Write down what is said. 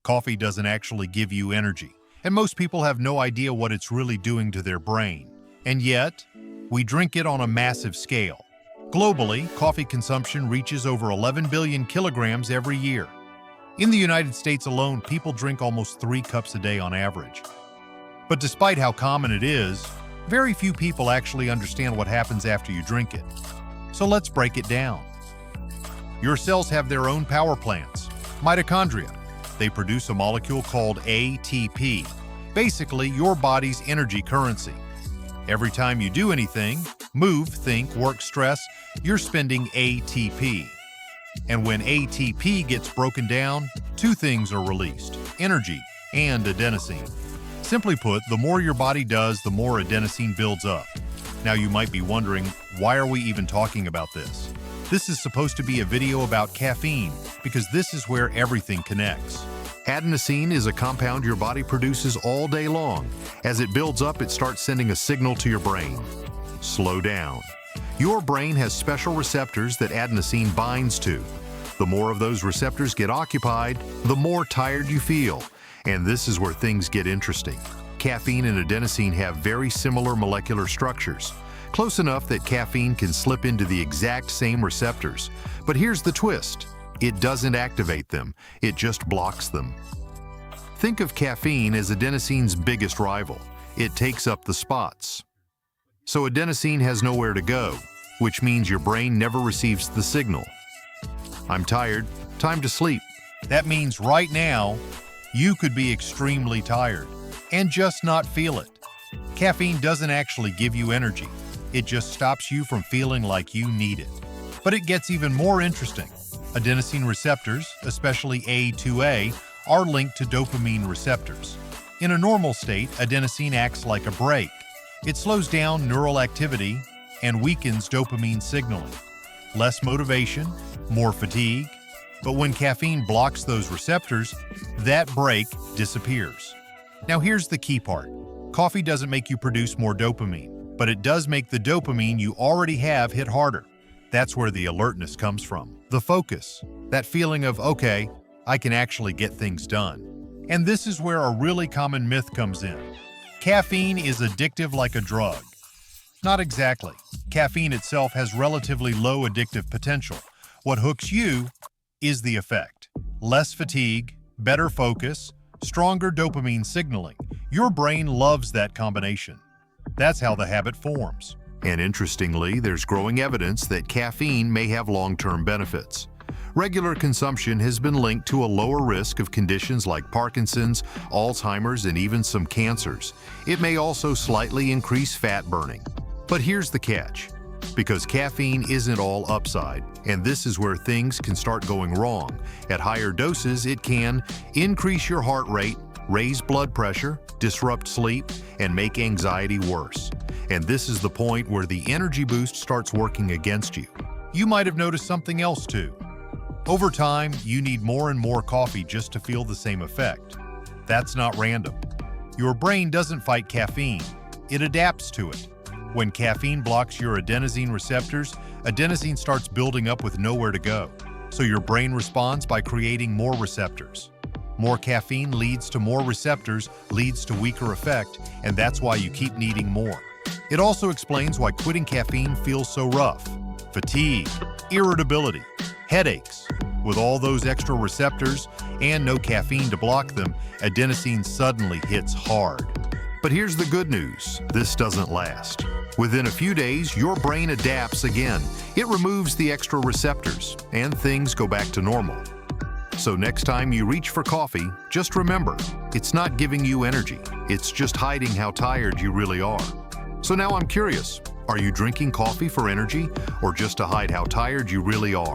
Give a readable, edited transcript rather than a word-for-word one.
Coffee doesn't actually give you energy, and most people have no idea what it's really doing to their brain. And yet, we drink it on a massive scale. Globally, coffee consumption reaches over 11 billion kilograms every year. In the United States alone, people drink almost 3 cups a day on average. But despite how common it is, very few people actually understand what happens after you drink it. So let's break it down. Your cells have their own power plants, mitochondria. They produce a molecule called ATP, basically your body's energy currency. Every time you do anything, move, think, work, stress, you're spending ATP. And when ATP gets broken down, 2 things are released: energy and adenosine. Simply put, the more your body does, the more adenosine builds up. Now you might be wondering, why are we even talking about this? This is supposed to be a video about caffeine, because this is where everything connects. Adenosine is a compound your body produces all day long. As it builds up, it starts sending a signal to your brain. Slow down. Your brain has special receptors that adenosine binds to. The more of those receptors get occupied, the more tired you feel. And this is where things get interesting. Caffeine and adenosine have very similar molecular structures, close enough that caffeine can slip into the exact same receptors. But here's the twist. It doesn't activate them, it just blocks them. Think of caffeine as adenosine's biggest rival. It takes up the spots. So adenosine has nowhere to go, which means your brain never receives the signal. I'm tired, time to sleep. That means right now, you could be extremely tired and just not feel it. Caffeine doesn't actually give you energy. It just stops you from feeling like you need it. But it gets even more interesting. Adenosine receptors, especially A2A, are linked to dopamine receptors. In a normal state, adenosine acts like a brake. It slows down neural activity and weakens dopamine signaling. Less motivation, more fatigue. But when caffeine blocks those receptors, that brake disappears. Now here's the key part. Coffee doesn't make you produce more dopamine, but it does make the dopamine you already have hit harder. That's where the alertness comes from. The focus, that feeling of, okay, I can actually get things done. And this is where a really common myth comes in. Caffeine is addictive like a drug. Not exactly. Caffeine itself has relatively low addictive potential. What hooks you is the effect. Less fatigue, better focus, stronger dopamine signaling. Your brain loves that combination. That's how the habit forms. And interestingly, there's growing evidence that caffeine may have long-term benefits. Regular consumption has been linked to a lower risk of conditions like Parkinson's, Alzheimer's, and even some cancers. It may also slightly increase fat burning. But here's the catch. Because caffeine isn't all upside, and this is where things can start going wrong. At higher doses, it can increase your heart rate, raise blood pressure, disrupt sleep, and make anxiety worse. And this is the point where the energy boost starts working against you. You might have noticed something else too. Over time, you need more and more coffee just to feel the same effect. That's not random. Your brain doesn't fight caffeine, it adapts to it. When caffeine blocks your adenosine receptors, adenosine starts building up with nowhere to go. So your brain responds by creating more receptors. More caffeine leads to more receptors, leads to weaker effect, and that's why you keep needing more. It also explains why quitting caffeine feels so rough. Fatigue, irritability, headaches. With all those extra receptors and no caffeine to block them, adenosine suddenly hits hard. But here's the good news, this doesn't last. Within a few days, your brain adapts again. It removes the extra receptors, and things go back to normal. So next time you reach for coffee, just remember, it's not giving you energy. It's just hiding how tired you really are. So now I'm curious, are you drinking coffee for energy or just to hide how tired you really are?